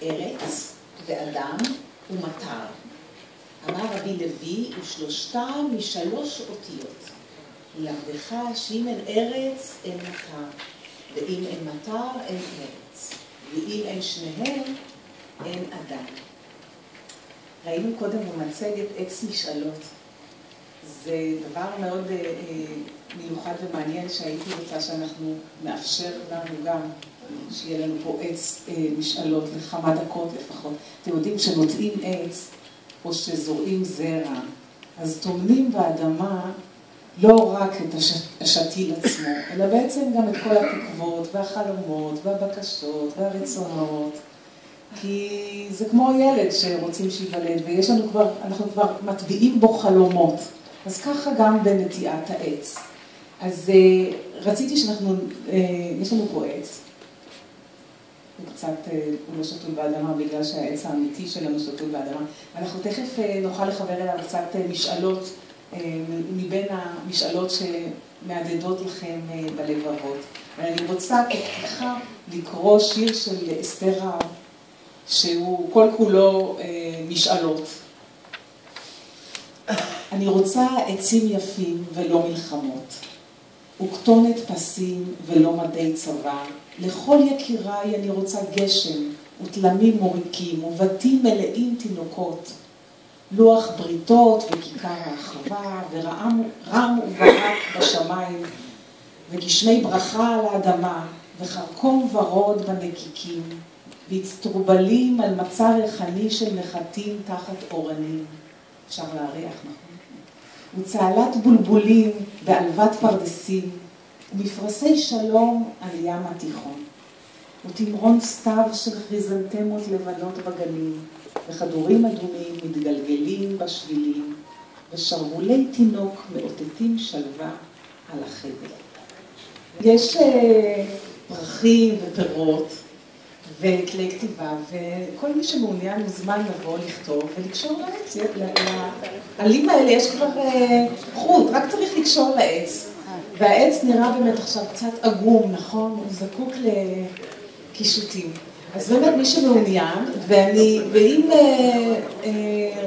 ארץ ואדם ומטר. אמר רבי לוי, ושלושתם משלוש אותיות. ללמדך שאם אין ארץ אין מטר, ואם אין מטר אין ארץ, ואם אין שניהם אין אדם. ראינו קודם במצגת עץ משאלות. זה דבר מאוד מיוחד ומעניין שהייתי רוצה שאנחנו נאפשר לנו גם שיהיה לנו פה עץ משאלות לכמה דקות לפחות. אתם יודעים שנוטעים עץ או שזורעים זרע, אז טומנים באדמה לא רק את השתיל עצמו, אלא בעצם גם את כל התקוות והחלומות והבקשות והרצונות. כי זה כמו ילד שרוצים שיוולד, ויש לנו כבר, אנחנו כבר מטביעים בו חלומות. אז ככה גם בנטיעת העץ. אז רציתי שאנחנו, יש לנו פה עץ. הוא קצת, הוא לא שתול באדמה בגלל שהעץ האמיתי שלנו שתול באדמה. אנחנו תכף נוכל לחבר אליו קצת משאלות, מבין המשאלות שמעדדות לכם בלבבות. ואני רוצה ככה לקרוא שיר של אסתר רב, שהוא כל כולו משאלות. אני רוצה עצים יפים ולא מלחמות, וכתונת פסים ולא מדי צבא. לכל יקיריי אני רוצה גשם, ותלמים מוריקים, ובתים מלאים תינוקות. לוח בריתות וכיכר האחווה, ורם וברק בשמיים, וגשמי ברכה על האדמה, וחרקום ורוד בנקיקים, והצטרובלים על מצע ריחני של נחתים תחת אורנים. אפשר להריח, נכון? וצהלת בולבולים בעלבת פרדסים, ומפרסי שלום על ים התיכון. ותמרון סתיו של כריזנתמות לבנות בגנים, וכדורים אדומים מתגלגלים בשבילים, ושרבולי תינוק מאותתים שלווה על החדר. יש פרחים ופירות וכלי כתיבה, וכל מי שמעוניין מוזמן לבוא לכתוב ולקשור לעץ. לעלים האלה יש כבר חוט, רק צריך לקשור לעץ. והעץ נראה באמת עכשיו קצת עגום, נכון? הוא זקוק לקישוטים. אז באמת מי שמעוניין, ואם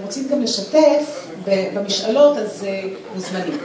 רוצים גם לשתף במשאלות, אז מוזמנים.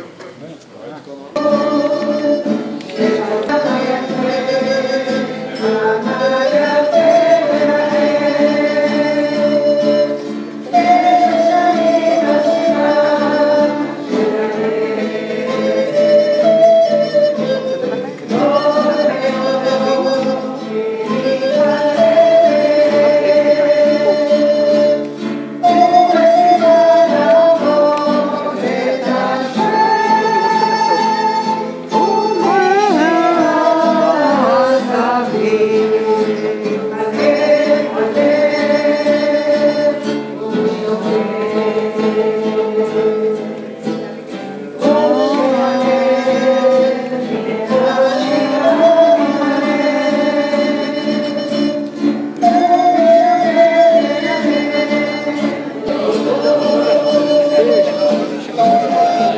Thank you.